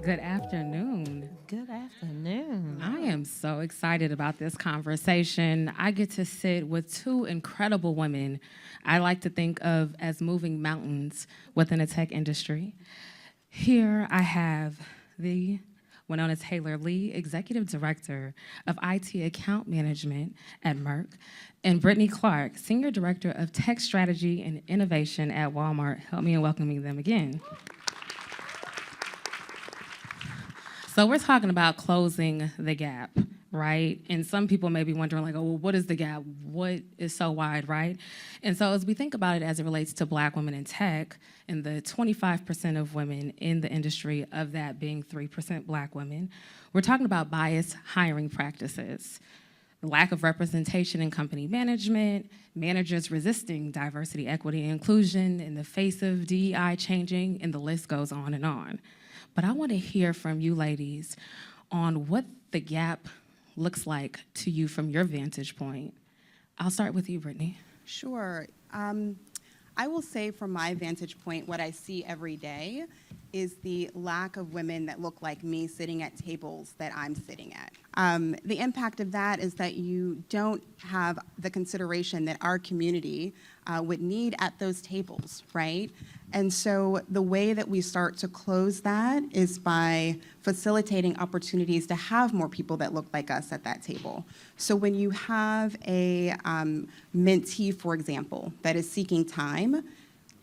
Good afternoon. Good afternoon. I am so excited about this conversation. I get to sit with two incredible women I like to think of as moving mountains within the tech industry. Here I have the Winona Taylor Lee, Executive Director of IT Account Management at Merck, and Brittany Clark, Senior Director of Tech Strategy and Innovation at Walmart. Help me in welcoming them again. So we're talking about closing the gap, right? And some people may be wondering, like, oh, well, what is the gap? What is so wide, right? And so as we think about it as it relates to Black women in tech, and the 25% of women in the industry, of that being 3% Black women, we're talking about biased hiring practices, the lack of representation in company management, managers resisting diversity, equity, and inclusion in the face of DEI changing, and the list goes on and on. But I want to hear from you ladies on what the gap looks like to you from your vantage point. I'll start with you, Brittany. Sure. I will say from my vantage point, what I see every day is the lack of women that look like me sitting at tables that I'm sitting at. The impact of that is that you don't have the consideration that our community would need at those tables, right? And so the way that we start to close that is by facilitating opportunities to have more people that look like us at that table. So when you have a mentee, for example, that is seeking time,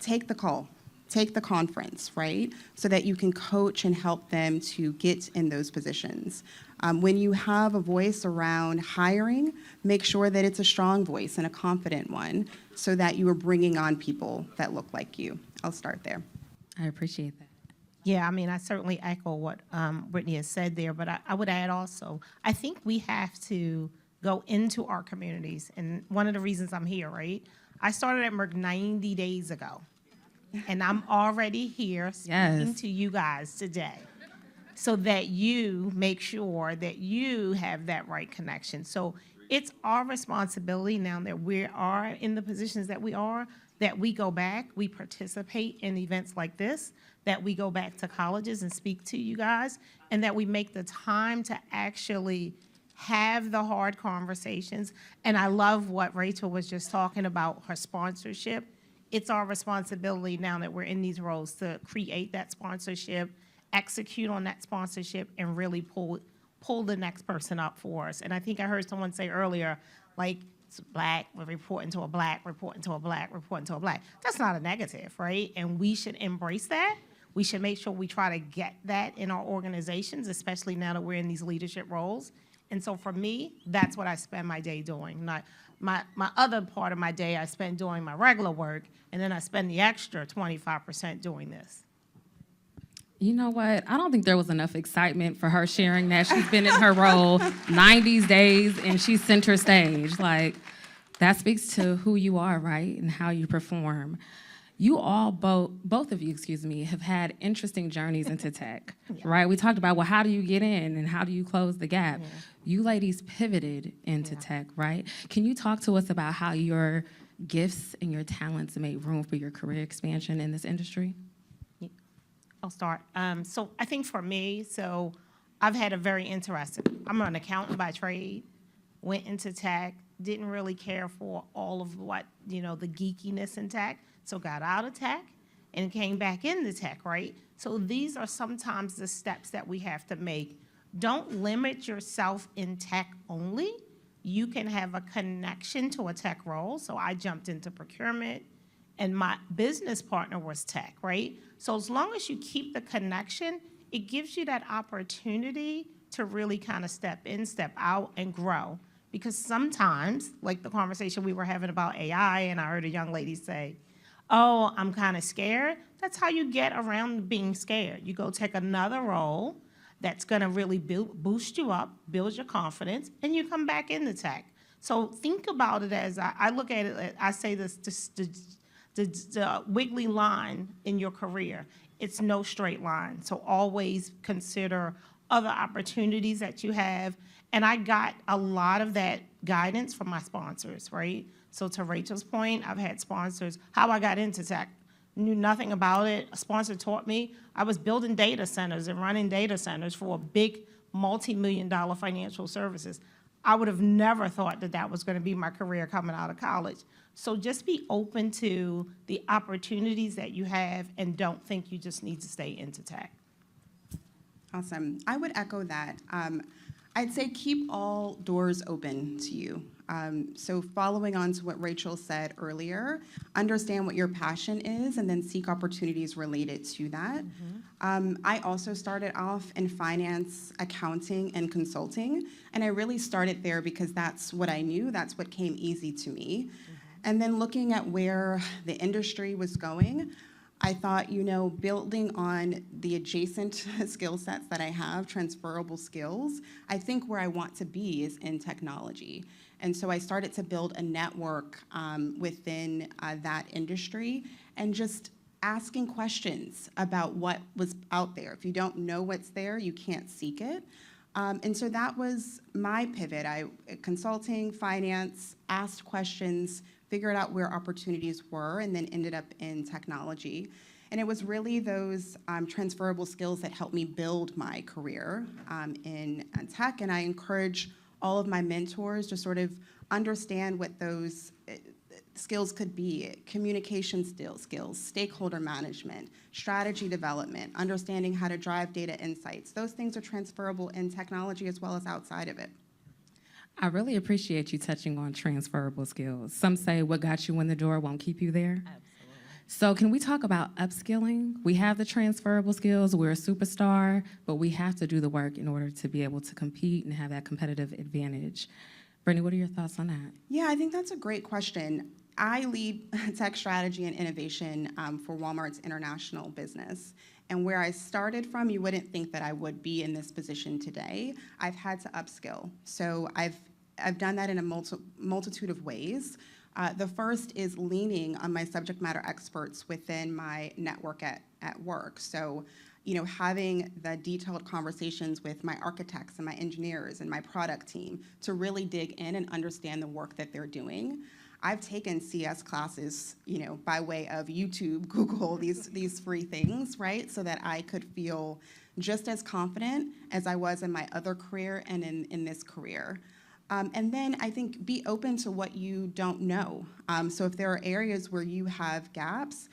take the call, take the conference, right? So that you can coach and help them to get in those positions. When you have a voice around hiring, make sure that it's a strong voice and a confident one so that you are bringing on people that look like you. I'll start there. I appreciate that. Yeah, I mean, I certainly echo what Brittany has said there, but I would add also, I think we have to go into our communities, and one of the reasons I'm here, right? I started at Merck 90 days ago, and I'm already here speaking to you guys today so that you make sure that you have that right connection. So it's our responsibility now that we are in the positions that we are, that we go back, we participate in events like this, that we go back to colleges and speak to you guys, and that we make the time to actually have the hard conversations. And I love what Rachel was just talking about, her sponsorship. It's our responsibility now that we're in these roles to create that sponsorship, execute on that sponsorship, and really pull the next person up for us. And I think I heard someone say earlier, like, it's Black, we're reporting to a Black, reporting to a Black, reporting to a Black. That's not a negative, right? And we should embrace that. We should make sure we try to get that in our organizations, especially now that we're in these leadership roles. And so for me, that's what I spend my day doing. My other part of my day I spend doing my regular work, and then I spend the extra 25% doing this. You know what? I don't think there was enough excitement for her sharing that she's been in her role 90 days and she's center stage. Like, that speaks to who you are, right, and how you perform. You all, both of you, have had interesting journeys into tech, right? We talked about, well, how do you get in and how do you close the gap? Yeah. You ladies pivoted into tech, right? Can you talk to us about how your gifts and your talents made room for your career expansion in this industry? I'll start. So I think for me, I've had a very interesting, I'm an accountant by trade, went into tech, didn't really care for all of what, the geekiness in tech, so got out of tech and came back into tech, right? So these are sometimes the steps that we have to make. Don't limit yourself in tech only. You can have a connection to a tech role. So I jumped into procurement, and my business partner was tech, right? So as long as you keep the connection, it gives you that opportunity to really kind of step in, step out, and grow. Because sometimes, like the conversation we were having about AI, and I heard a young lady say, oh, I'm kind of scared. That's how you get around being scared. You go take another role that's gonna really boost you up, build your confidence, and you come back into tech. So think about it as, I look at it, I say this, the wiggly line in your career. It's no straight line. So always consider other opportunities that you have. And I got a lot of that guidance from my sponsors, right? So to Rachel's point, I've had sponsors. How I got into tech, knew nothing about it. A sponsor taught me. I was building data centers and running data centers for a big multi-million-dollar financial services. I would have never thought that that was going to be my career coming out of college. So just be open to the opportunities that you have and don't think you just need to stay into tech. Awesome. I would echo that. I'd say keep all doors open to you. So following on to what Rachel said earlier, understand what your passion is and then seek opportunities related to that. I also started off in finance, accounting, and consulting, and I really started there because that's what I knew, that's what came easy to me. And then looking at where the industry was going, I thought, building on the adjacent skill sets that I have, transferable skills, I think where I want to be is in technology. And so I started to build a network within that industry and just asking questions about what was out there. If you don't know what's there, you can't seek it. And so that was my pivot. Consulting, finance, asked questions, figured out where opportunities were, and then ended up in technology. And it was really those transferable skills that helped me build my career in tech. And I encourage all of my mentors to sort of understand what those skills could be: communication skills, stakeholder management, strategy development, understanding how to drive data insights. Those things are transferable in technology as well as outside of it. I really appreciate you touching on transferable skills. Some say what got you in the door won't keep you there. Absolutely. So can we talk about upskilling? We have the transferable skills, we're a superstar, but we have to do the work in order to be able to compete and have that competitive advantage. Brittany, what are your thoughts on that? Yeah, I think that's a great question. I lead tech strategy and innovation for Walmart's international business. And where I started from, you wouldn't think that I would be in this position today. I've had to upskill. So I've done that in a multitude of ways. The first is leaning on my subject matter experts within my network at work. So, having the detailed conversations with my architects and my engineers and my product team to really dig in and understand the work that they're doing. I've taken CS classes, by way of YouTube, Google, these free things, right? So that I could feel just as confident as I was in my other career and in this career. And then I think be open to what you don't know. So if there are areas where you have gaps,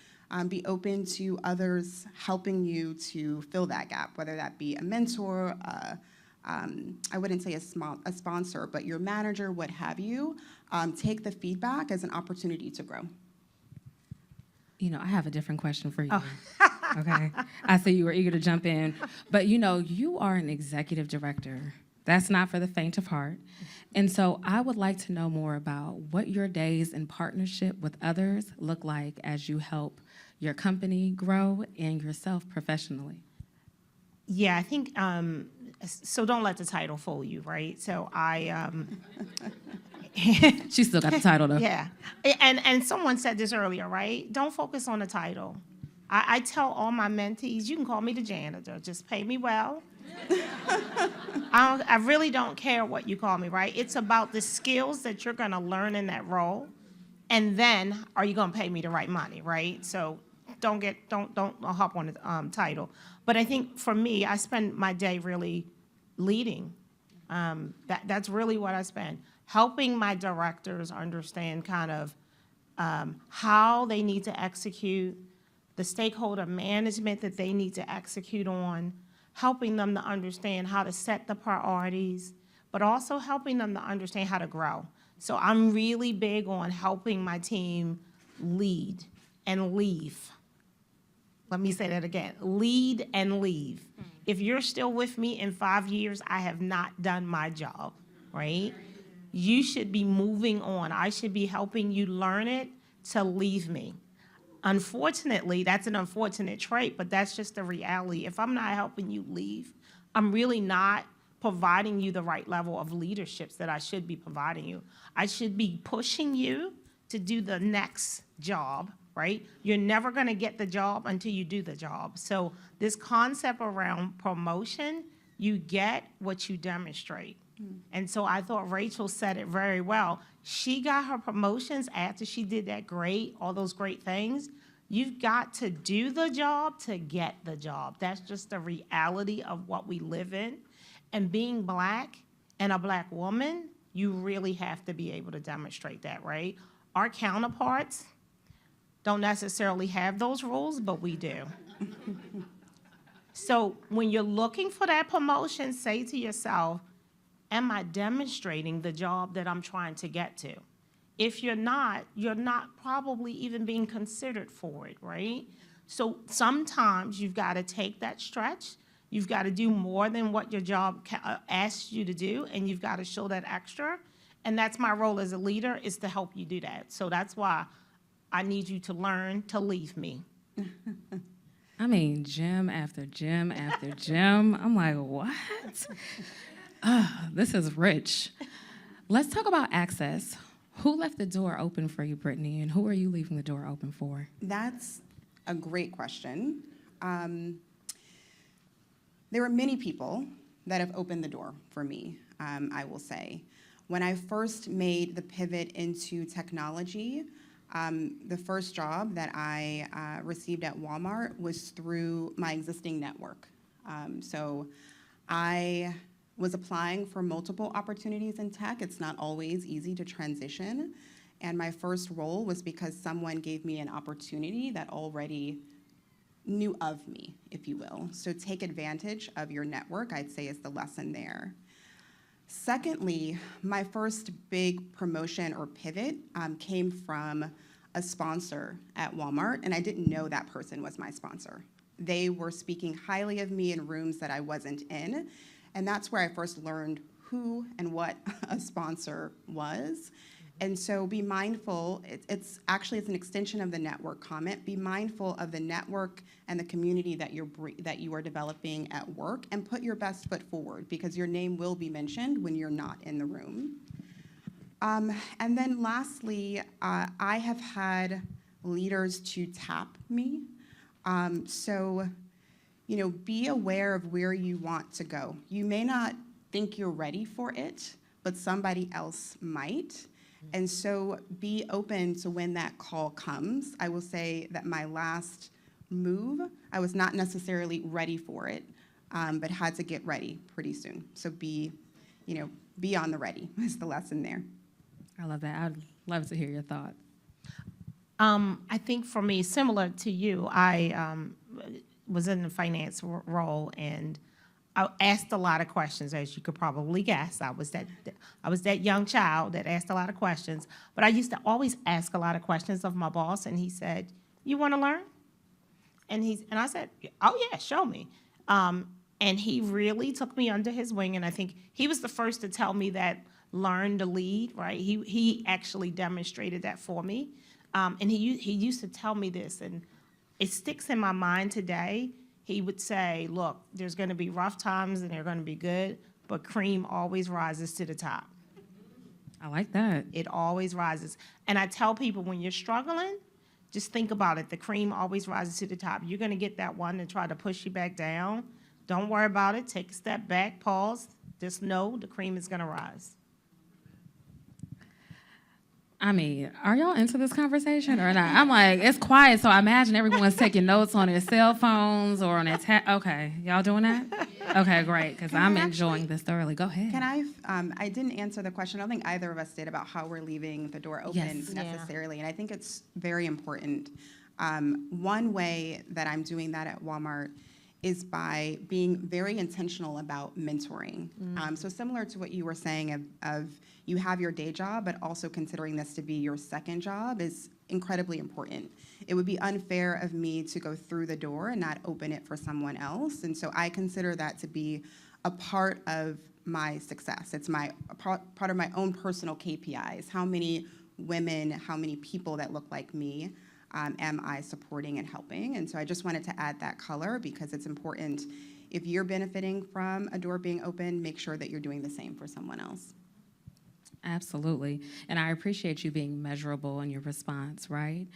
be open to others helping you to fill that gap, whether that be a mentor, I wouldn't say a sponsor, but your manager, what have you. Take the feedback as an opportunity to grow. I have a different question for you. Oh. Okay. I see you were eager to jump in. But, you are an executive director. That's not for the faint of heart. And so I would like to know more about what your days in partnership with others look like as you help your company grow and yourself professionally. Yeah, I think, so don't let the title fool you, right? So She still got the title, though. Yeah, and someone said this earlier, right? Don't focus on the title. I tell all my mentees, you can call me the janitor, just pay me well. I really don't care what you call me, right? It's about the skills that you're gonna learn in that role, and then are you gonna pay me the right money, right? So don't hop on the title. But I think for me, I spend my day really leading. That's really what I spend. Helping my directors understand kind of how they need to execute, the stakeholder management that they need to execute on, helping them to understand how to set the priorities, but also helping them to understand how to grow. So I'm really big on helping my team lead and leave. Let me say that again, lead and leave. If you're still with me in 5 years, I have not done my job, right? You should be moving on. I should be helping you learn it to leave me. Unfortunately, that's an unfortunate trait, but that's just the reality. If I'm not helping you leave, I'm really not providing you the right level of leaderships that I should be providing you. I should be pushing you to do the next job, right? You're never gonna get the job until you do the job. So this concept around promotion, you get what you demonstrate. And so I thought Rachel said it very well. She got her promotions after she did all those great things. You've got to do the job to get the job. That's just the reality of what we live in. And being Black and a Black woman, you really have to be able to demonstrate that, right? Our counterparts don't necessarily have those rules, but we do. So when you're looking for that promotion, say to yourself, am I demonstrating the job that I'm trying to get to? If you're not probably even being considered for it, right? So sometimes you've got to take that stretch. You've got to do more than what your job asks you to do, and you've got to show that extra. And that's my role as a leader, is to help you do that. So that's why I need you to learn to leave me. I mean, gym after gym after gym. I'm like, what? This is rich. Let's talk about access. Who left the door open for you, Brittany, and who are you leaving the door open for? That's a great question. There were many people that have opened the door for me, I will say. When I first made the pivot into technology, the first job that I received at Walmart was through my existing network. So I was applying for multiple opportunities in tech. It's not always easy to transition. And my first role was because someone gave me an opportunity that already knew of me, if you will. So take advantage of your network, I'd say, is the lesson there. Secondly, my first big promotion or pivot came from a sponsor at Walmart, and I didn't know that person was my sponsor. They were speaking highly of me in rooms that I wasn't in, and that's where I first learned who and what a sponsor was. And so be mindful, it's an extension of the network comment. Be mindful of the network and the community that you are developing at work, and put your best foot forward, because your name will be mentioned when you're not in the room. And then lastly, I have had leaders to tap me. So, be aware of where you want to go. You may not think you're ready for it, but somebody else might. And so be open to when that call comes. I will say that my last move, I was not necessarily ready for it, but had to get ready pretty soon. So be on the ready is the lesson there. I love that. I'd love to hear your thoughts. I think for me, similar to you, I was in the finance role, and I asked a lot of questions, as you could probably guess. I was that young child that asked a lot of questions, but I used to always ask a lot of questions of my boss, and he said, "You want to learn?" And I said, "Oh yeah, show me." And he really took me under his wing, and I think he was the first to tell me that learn to lead, right? He actually demonstrated that for me, and he used to tell me this, and it sticks in my mind today. He would say, look, there's going to be rough times and they're going to be good, but cream always rises to the top. I like that. It always rises. And I tell people, when you're struggling, just think about it. The cream always rises to the top. You're going to get that one to try to push you back down. Don't worry about it. Take a step back, pause. Just know the cream is going to rise. I mean, are y'all into this conversation or not? I'm like, it's quiet, so I imagine everyone's taking notes on their cell phones or on their Okay, y'all doing that? Okay, great, because I'm enjoying this thoroughly. Go ahead. Can I didn't answer the question. I don't think either of us did, about how we're leaving the door open Yes. necessarily, and I think it's very important. One way that I'm doing that at Walmart is by being very intentional about mentoring. So similar to what you were saying of you have your day job, but also considering this to be your second job is incredibly important. It would be unfair of me to go through the door and not open it for someone else. And so I consider that to be a part of my success. It's part of my own personal KPIs. How many women, how many people that look like me am I supporting and helping? And so I just wanted to add that color, because it's important. If you're benefiting from a door being open, make sure that you're doing the same for someone else. Absolutely. And I appreciate you being measurable in your response, right?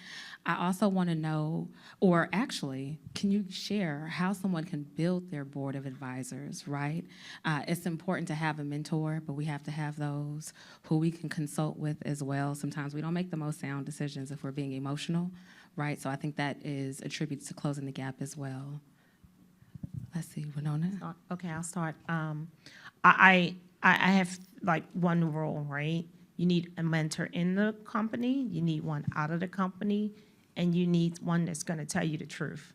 I also want to know, or actually, can you share how someone can build their board of advisors, right? It's important to have a mentor, but we have to have those who we can consult with as well. Sometimes we don't make the most sound decisions if we're being emotional, right? So I think that is attributed to closing the gap as well. Let's see, Winona. Okay, I'll start. I have like one rule, right? You need a mentor in the company, you need one out of the company, and you need one that's going to tell you the truth.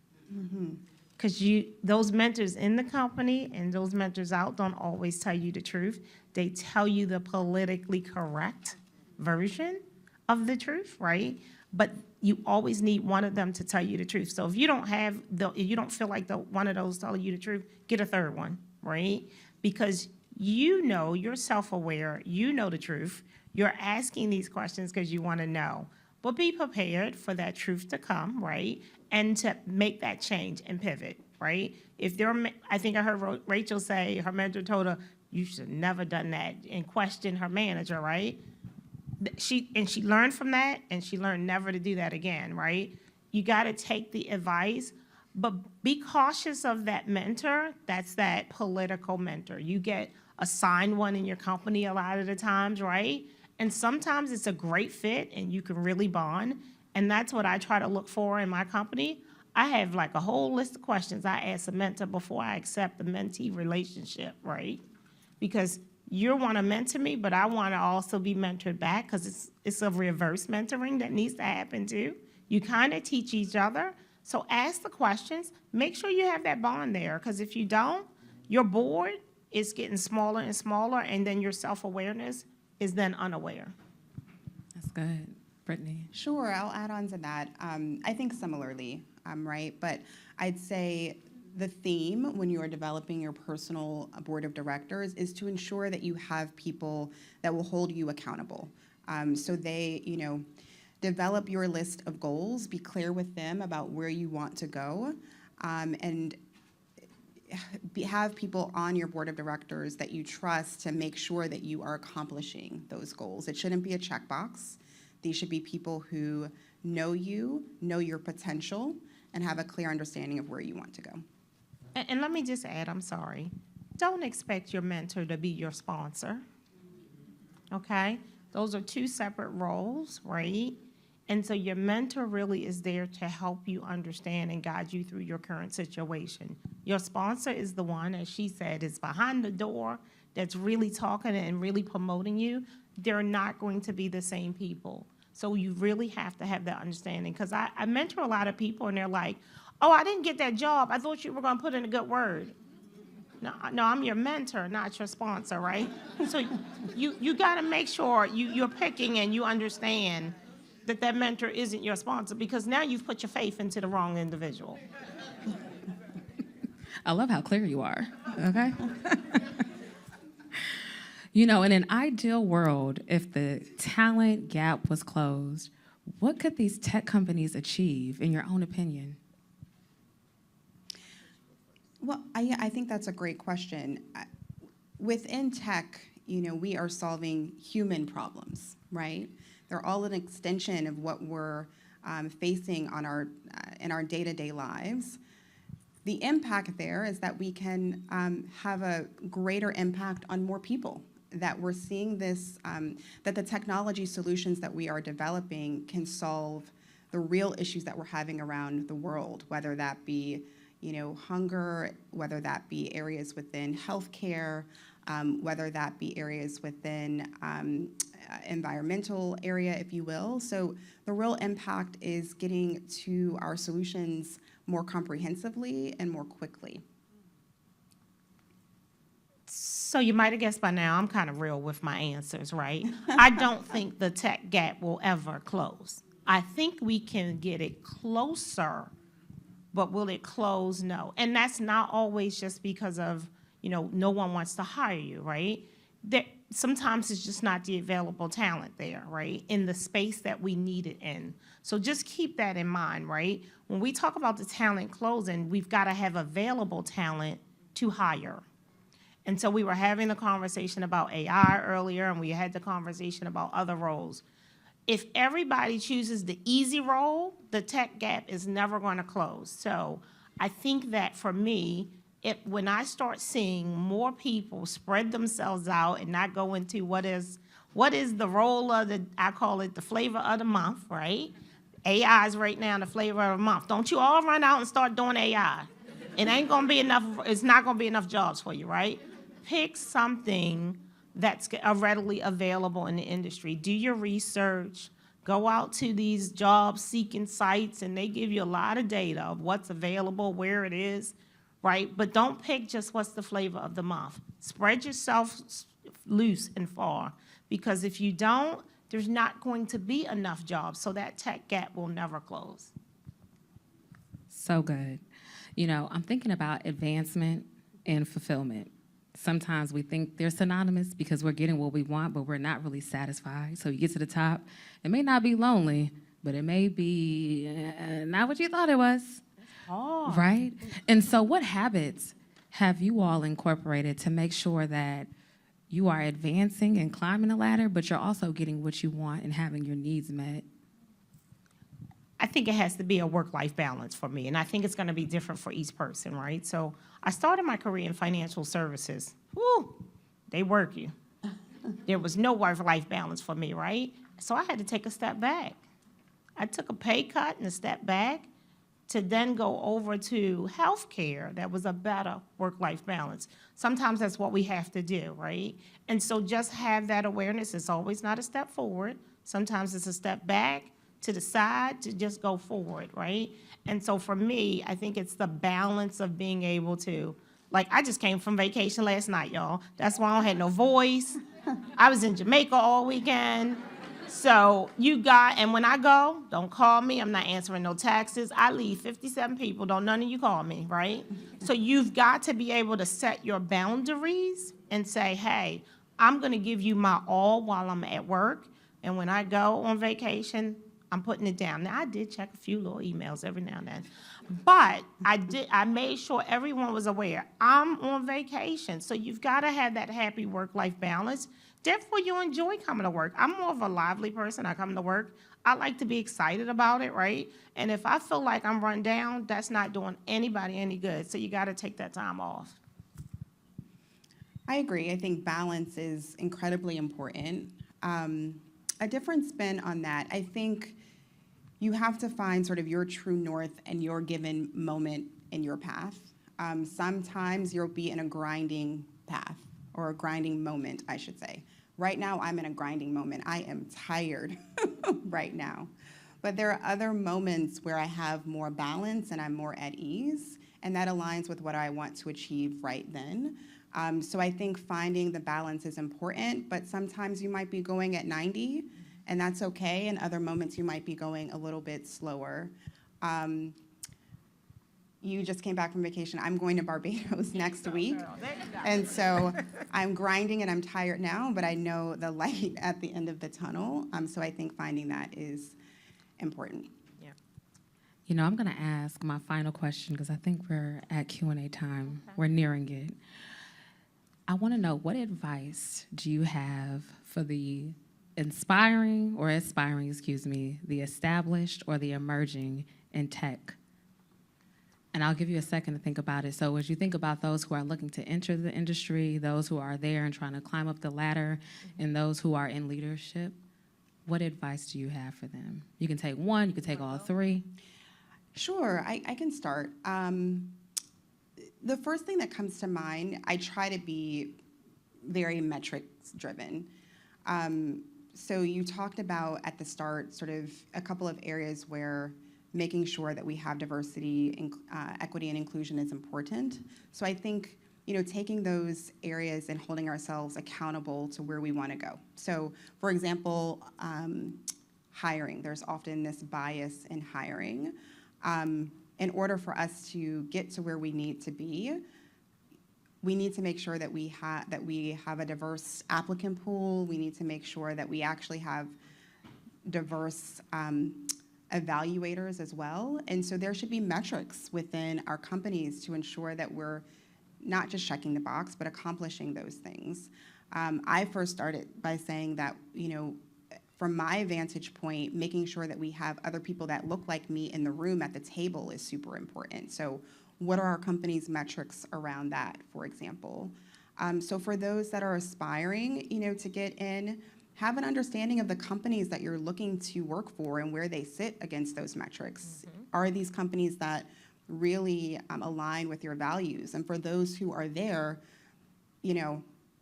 Because those mentors in the company and those mentors out don't always tell you the truth. They tell you the politically correct version of the truth, right? But you always need one of them to tell you the truth. So if you don't if you don't feel like one of those telling you the truth, get a third one, right? Because you're self-aware, you know the truth. You're asking these questions because you want to know. But be prepared for that truth to come, right? And to make that change and pivot, right? I think I heard Rachel say her mentor told her, you should have never done that, and question her manager, right? She learned from that, and she learned never to do that again, right? You got to take the advice, but be cautious of that mentor. That's that political mentor. You get assigned one in your company a lot of the times, right? And sometimes it's a great fit, and you can really bond, and that's what I try to look for in my company. I have like a whole list of questions I ask a mentor before I accept the mentee relationship, right? Because you want to mentor me, but I want to also be mentored back, because it's a reverse mentoring that needs to happen too. You kind of teach each other. So ask the questions. Make sure you have that bond there, because if you don't, your board is getting smaller and smaller, and then your self-awareness is then unaware. That's good. Brittany. Sure, I'll add on to that. I think similarly, right? But I'd say the theme when you are developing your personal board of directors is to ensure that you have people that will hold you accountable. So they, develop your list of goals, be clear with them about where you want to go, and have people on your board of directors that you trust to make sure that you are accomplishing those goals. It shouldn't be a checkbox. These should be people who know you, know your potential, and have a clear understanding of where you want to go. And let me just add, I'm sorry, don't expect your mentor to be your sponsor, okay? Those are two separate roles, right? And so your mentor really is there to help you understand and guide you through your current situation. Your sponsor is the one, as she said, is behind the door, that's really talking and really promoting you. They're not going to be the same people. So you really have to have that understanding. Because I mentor a lot of people, and they're like, oh, I didn't get that job. I thought you were going to put in a good word. No, I'm your mentor, not your sponsor, right? So you got to make sure you're picking and you understand that mentor isn't your sponsor, because now you've put your faith into the wrong individual. I love how clear you are, okay? In an ideal world, if the talent gap was closed, what could these tech companies achieve, in your own opinion? Well, I think that's a great question. Within tech, we are solving human problems, right? They're all an extension of what we're facing in our day-to-day lives. The impact there is that we can have a greater impact on more people, that we're seeing this, that the technology solutions that we are developing can solve the real issues that we're having around the world, whether that be hunger, whether that be areas within healthcare, whether that be areas within environmental area, if you will. So the real impact is getting to our solutions more comprehensively and more quickly. So you might have guessed by now, I'm kind of real with my answers, right? I don't think the tech gap will ever close. I think we can get it closer, but will it close? No. And that's not always just because of, no one wants to hire you, right? Sometimes it's just not the available talent there, right, in the space that we need it in. So just keep that in mind, right? When we talk about the talent closing, we've got to have available talent to hire. And so we were having a conversation about AI earlier, and we had the conversation about other roles. If everybody chooses the easy role, the tech gap is never going to close. So I think that for me, when I start seeing more people spread themselves out and not go into what is the role of I call it the flavor of the month, right? AI is right now the flavor of the month. Don't you all run out and start doing AI. It ain't gonna be enough, it's not gonna be enough jobs for you, right? Pick something that's readily available in the industry. Do your research. Go out to these job-seeking sites, and they give you a lot of data of what's available, where it is, right? But don't pick just what's the flavor of the month. Spread yourself loose and far, because if you don't, there's not going to be enough jobs, so that tech gap will never close. So good. You know, I'm thinking about advancement and fulfillment. Sometimes we think they're synonymous because we're getting what we want, but we're not really satisfied. So you get to the top, it may not be lonely, but it may be not what you thought it was. Oh. Right? And so what habits have you all incorporated to make sure that you are advancing and climbing the ladder, but you're also getting what you want and having your needs met? I think it has to be a work-life balance for me, and I think it's going to be different for each person, right? So I started my career in financial services. Woo, they work you. There was no work-life balance for me, right? So I had to take a step back. I took a pay cut and a step back to then go over to healthcare that was a better work-life balance. Sometimes that's what we have to do, right? And so just have that awareness. It's always not a step forward. Sometimes it's a step back, to the side, to just go forward, right? And so for me, I think it's the balance of being able to, like, I just came from vacation last night, y'all. That's why I don't have no voice. I was in Jamaica all weekend. So and when I go, don't call me. I'm not answering no taxes. I leave 57 people. Don't none of you call me, right? So you've got to be able to set your boundaries and say, hey, I'm going to give you my all while I'm at work. And when I go on vacation, I'm putting it down. Now, I did check a few little emails every now and then. But I made sure everyone was aware. I'm on vacation. So you've got to have that happy work-life balance. Therefore, you enjoy coming to work. I'm more of a lively person. I come to work. I like to be excited about it, right? And if I feel like I'm run down, that's not doing anybody any good. So you got to take that time off. I agree. I think balance is incredibly important. A different spin on that, I think you have to find sort of your true north and your given moment in your path. Sometimes you'll be in a grinding path, or a grinding moment, I should say. Right now, I'm in a grinding moment. I am tired right now. But there are other moments where I have more balance and I'm more at ease, and that aligns with what I want to achieve right then. So I think finding the balance is important, but sometimes you might be going at 90, and that's okay, and other moments you might be going a little bit slower. You just came back from vacation. I'm going to Barbados next week, and so I'm grinding and I'm tired now, but I know the light at the end of the tunnel, so I think finding that is important. Yeah. You know, I'm going to ask my final question because I think we're at Q&A time. Okay. We're nearing it. I want to know, what advice do you have for the aspiring, the established or the emerging in tech? And I'll give you a second to think about it. So as you think about those who are looking to enter the industry, those who are there and trying to climb up the ladder, and those who are in leadership, what advice do you have for them? You can take one, you can take all three. Sure, I can start. The first thing that comes to mind, I try to be very metrics driven. So you talked about at the start sort of a couple of areas where making sure that we have diversity, equity, and inclusion is important. So I think, you know, taking those areas and holding ourselves accountable to where we want to go. So, for example, hiring. There's often this bias in hiring. In order for us to get to where we need to be, we need to make sure that we have a diverse applicant pool. We need to make sure that we actually have diverse evaluators as well. And so there should be metrics within our companies to ensure that we're not just checking the box, but accomplishing those things. I first started by saying that, you know, from my vantage point, making sure that we have other people that look like me in the room at the table is super important. So what are our company's metrics around that, for example? So for those that are aspiring, you know, to get in, have an understanding of the companies that you're looking to work for and where they sit against those metrics. Are these companies that really align with your values? And for those who are there,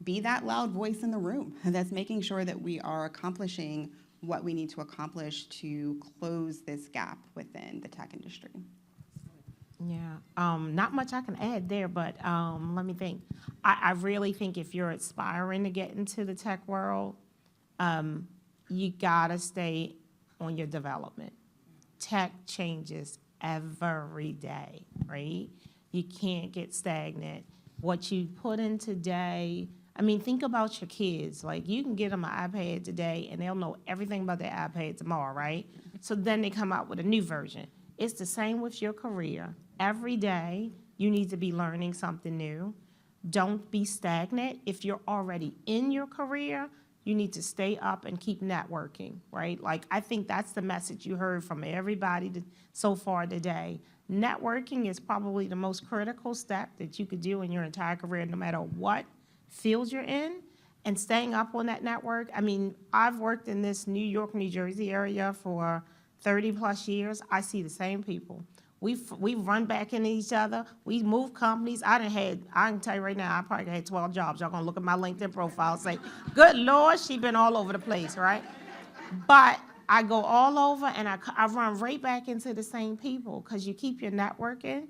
be that loud voice in the room that's making sure that we are accomplishing what we need to accomplish to close this gap within the tech industry. Yeah, not much I can add there, but let me think. I really think if you're aspiring to get into the tech world, you gotta stay on your development. Tech changes every day, right? You can't get stagnant. What you put in today, I mean, think about your kids. Like, you can get them an iPad today, and they'll know everything about their iPad tomorrow, right? So then they come out with a new version. It's the same with your career. Every day, you need to be learning something new. Don't be stagnant. If you're already in your career, you need to stay up and keep networking, right? Like, I think that's the message you heard from everybody so far today. Networking is probably the most critical step that you could do in your entire career, no matter what field you're in, and staying up on that network. I mean, I've worked in this New York, New Jersey area for 30 plus years. I see the same people. We run back into each other. We move companies. I can tell you right now, I probably had 12 jobs. Y'all gonna look at my LinkedIn profile and say, good Lord, she been all over the place, right? But I go all over, and I run right back into the same people, because you keep your networking,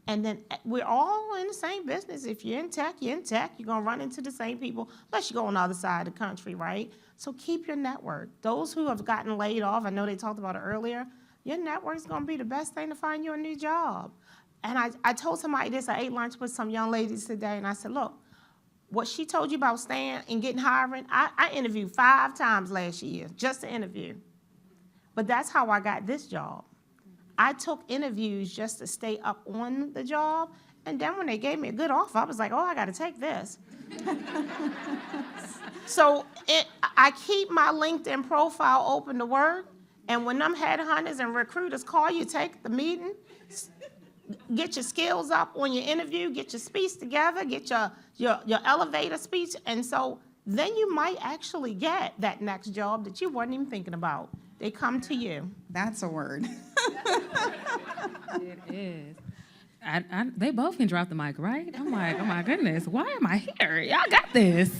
and then we're all in the same business. If you're in tech, you're gonna run into the same people, unless you go on the other side of the country, right? So keep your network. Those who have gotten laid off, I know they talked about it earlier, your network's gonna be the best thing to find you a new job. And I told somebody this, I ate lunch with some young ladies today, and I said, look, what she told you about staying and getting hiring, I interviewed 5 times last year, just to interview. But that's how I got this job. I took interviews just to stay up on the job, and then when they gave me a good offer, I was like, oh, I gotta take this. So I keep my LinkedIn profile open to work, and when them headhunters and recruiters call you, take the meeting, get your skills up on your interview, get your speech together, get your elevator speech, and so then you might actually get that next job that you weren't even thinking about. They come to you. That's a word. It is. They both can drop the mic, right? I'm like, oh my goodness, why am I here? Y'all got this.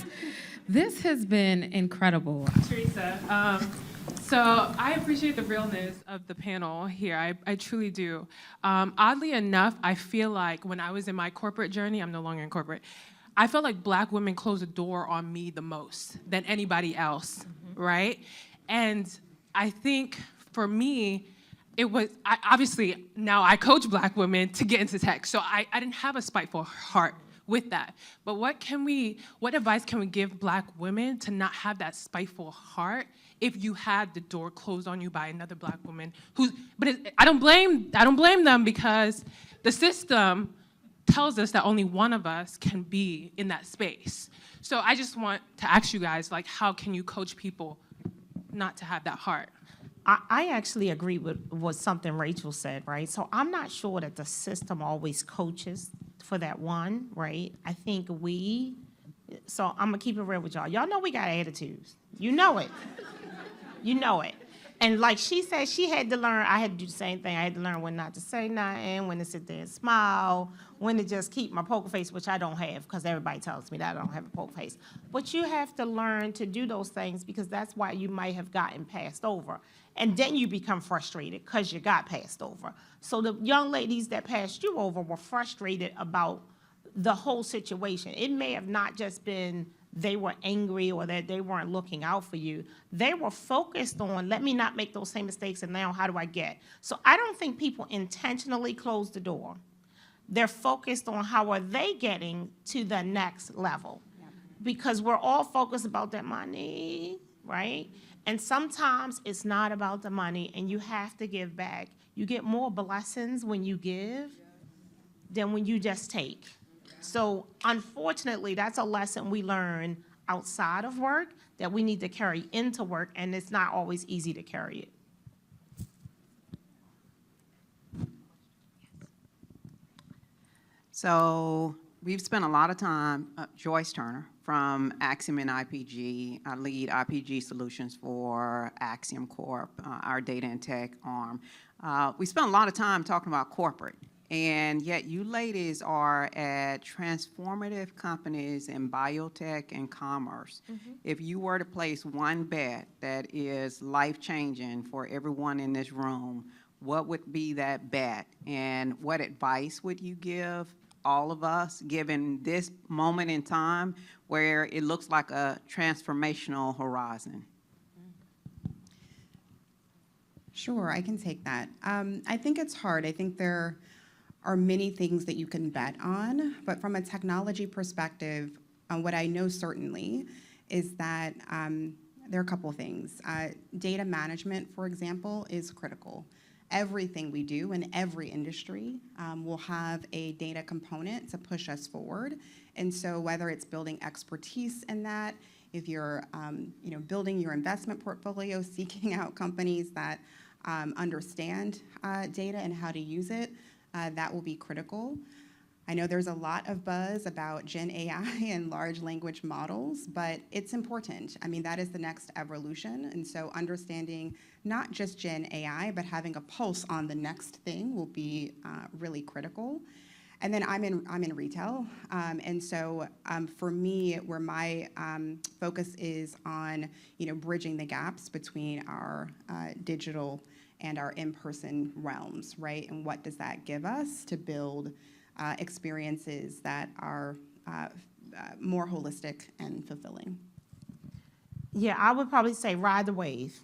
This has been incredible. Teresa, so I appreciate the realness of the panel here. I truly do. Oddly enough, I feel like when I was in my corporate journey, I'm no longer in corporate, I felt like Black women closed the door on me the most than anybody else, right? And I think for me, it was, obviously, now I coach Black women to get into tech, so I didn't have a spiteful heart with that. But what advice can we give Black women to not have that spiteful heart if you had the door closed on you by another Black woman I don't blame them, because the system tells us that only one of us can be in that space. So I just want to ask you guys, like, how can you coach people not to have that heart? I actually agree with something Rachel said, right? So I'm not sure that the system always coaches for that one, right? I think so I'm gonna keep it real with y'all. Y'all know we got attitudes. You know it. You know it. And like she said, she had to learn, I had to do the same thing. I had to learn when not to say nothing, when to sit there and smile, when to just keep my poker face, which I don't have, because everybody tells me that I don't have a poker face. But you have to learn to do those things, because that's why you might have gotten passed over. And then you become frustrated because you got passed over. So the young ladies that passed you over were frustrated about the whole situation. It may have not just been they were angry or that they weren't looking out for you. They were focused on, let me not make those same mistakes, and now how do I get? So I don't think people intentionally close the door. They're focused on how are they getting to the next level. Yeah. Because we're all focused about that money, right? And sometimes it's not about the money, and you have to give back. You get more blessings when you give than when you just take. So unfortunately, that's a lesson we learn outside of work that we need to carry into work, and it's not always easy to carry it. So We've spent a lot of time, Joyce Turner from Axiom and IPG, I lead IPG Solutions for Axiom Corp, our data and tech arm. We spent a lot of time talking about corporate, and yet you ladies are at transformative companies in biotech and commerce. If you were to place one bet that is life-changing for everyone in this room, what would be that bet, and what advice would you give all of us, given this moment in time where it looks like a transformational horizon? Sure, I can take that. I think it's hard. I think there are many things that you can bet on, but from a technology perspective, what I know certainly is that there are a couple of things. Data management, for example, is critical. Everything we do in every industry will have a data component to push us forward. And so whether it's building expertise in that, if you're building your investment portfolio, seeking out companies that understand data and how to use it, that will be critical. I know there's a lot of buzz about Gen AI and large language models, but it's important. I mean, that is the next evolution. And so understanding not just Gen AI, but having a pulse on the next thing will be really critical. And then I'm in retail. And so for me, where my focus is on, bridging the gaps between our digital and our in-person realms, right? And what does that give us to build experiences that are more holistic and fulfilling? Yeah, I would probably say ride the wave.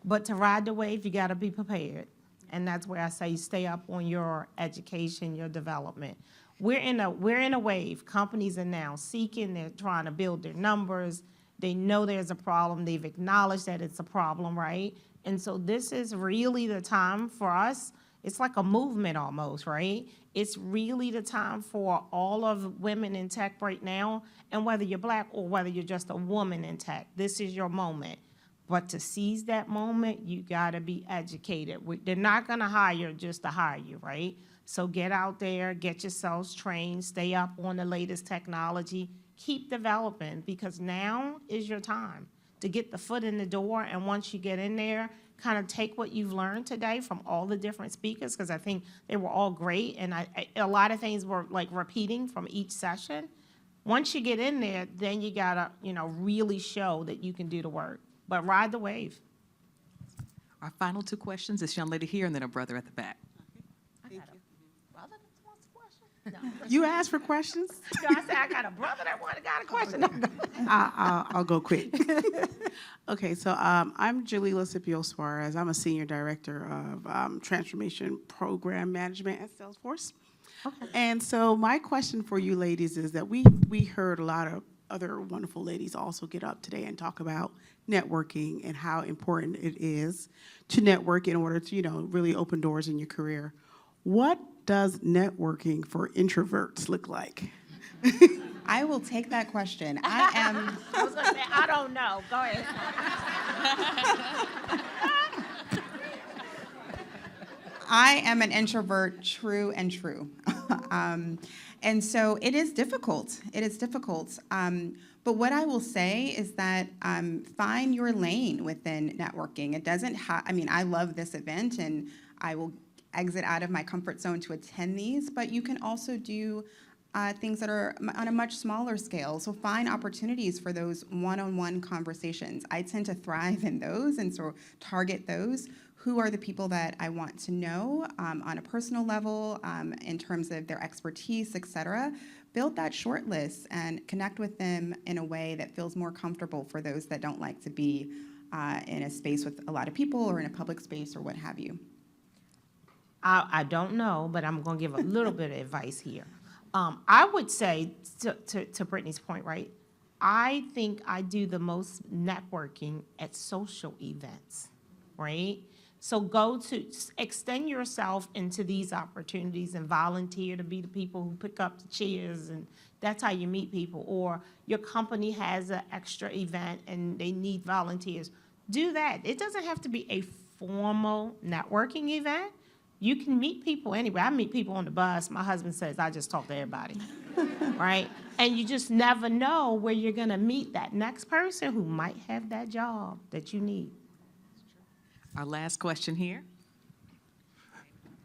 But to ride the wave, you got to be prepared. And that's where I say stay up on your education, your development. We're in a wave. Companies are now seeking, they're trying to build their numbers. They know there's a problem. They've acknowledged that it's a problem, right? And so this is really the time for us. It's like a movement almost, right? It's really the time for all of women in tech right now. And whether you're Black or whether you're just a woman in tech, this is your moment. But to seize that moment, you gotta be educated. They're not gonna hire just to hire you, right? So get out there, get yourselves trained, stay up on the latest technology, keep developing, because now is your time to get the foot in the door. And once you get in there, kind of take what you've learned today from all the different speakers, because I think they were all great, and a lot of things were like repeating from each session. Once you get in there, then you gotta, really show that you can do the work. But ride the wave. Our final two questions, this young lady here and then a brother at the back. I got a brother that wants a question? No. You asked for questions? No, I said I got a brother that got a question. I'll go quick. Okay, so I'm Jalila Scipio Suarez. I'm a Senior Director of Transformation Program Management at Salesforce. Okay. And so my question for you ladies is that we heard a lot of other wonderful ladies also get up today and talk about networking and how important it is to network in order to, really open doors in your career. What does networking for introverts look like? I will take that question. I was gonna say, I don't know. Go ahead. I am an introvert, true and true. And so it is difficult. It is difficult. But what I will say is that find your lane within networking. It doesn't I love this event, and I will exit out of my comfort zone to attend these, but you can also do things that are on a much smaller scale. So find opportunities for those one-on-one conversations. I tend to thrive in those, and so target those. Who are the people that I want to know on a personal level, in terms of their expertise, et cetera. Build that short list and connect with them in a way that feels more comfortable for those that don't like to be in a space with a lot of people or in a public space or what have you. I don't know, but I'm gonna give a little bit of advice here. I would say, to Brittany's point, right? I think I do the most networking at social events, right? So extend yourself into these opportunities and volunteer to be the people who pick up the chairs, and that's how you meet people. Or your company has an extra event and they need volunteers. Do that. It doesn't have to be a formal networking event. You can meet people anywhere. I meet people on the bus. My husband says I just talk to everybody. right? And you just never know where you're gonna meet that next person who might have that job that you need. Our last question here.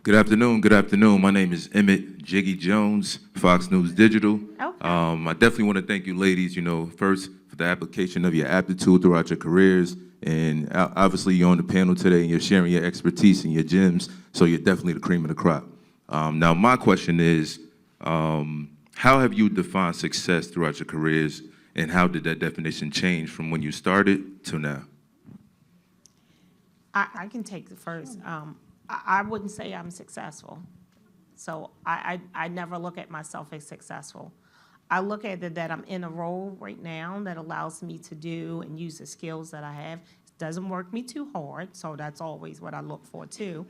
Good afternoon. Good afternoon. My name is Emmett Jiggy Jones, Fox News Digital. Okay. I definitely want to thank you, ladies. First for the application of your aptitude throughout your careers, and obviously you're on the panel today and you're sharing your expertise and your gems. So you're definitely the cream of the crop. Now, my question is, how have you defined success throughout your careers, and how did that definition change from when you started to now? I can take the first. I wouldn't say I'm successful. So I never look at myself as successful. I look at it that I'm in a role right now that allows me to do and use the skills that I have. It doesn't work me too hard, so that's always what I look for too.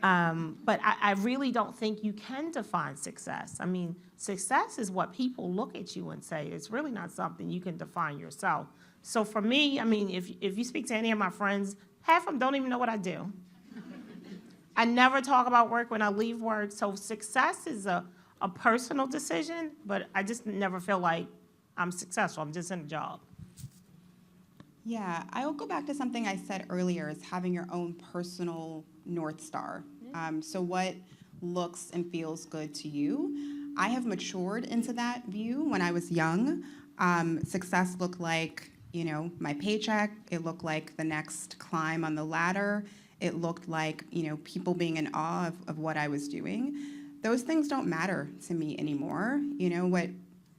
But I really don't think you can define success. I mean, success is what people look at you and say. It's really not something you can define yourself. So for me, I mean, if you speak to any of my friends, half of them don't even know what I do. I never talk about work when I leave work, so success is a personal decision, but I just never feel like I'm successful. I'm just in a job. Yeah, I will go back to something I said earlier, is having your own personal North Star. So what looks and feels good to you? I have matured into that view. When I was young, success looked like, my paycheck. It looked like the next climb on the ladder. It looked like, people being in awe of what I was doing. Those things don't matter to me anymore. What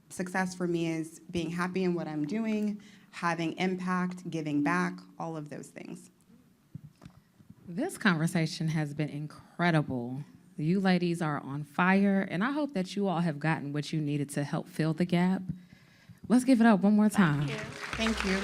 success for me is being happy in what I'm doing, having impact, giving back, all of those things. This conversation has been incredible. You ladies are on fire, and I hope that you all have gotten what you needed to help fill the gap. Let's give it up one more time. Thank you.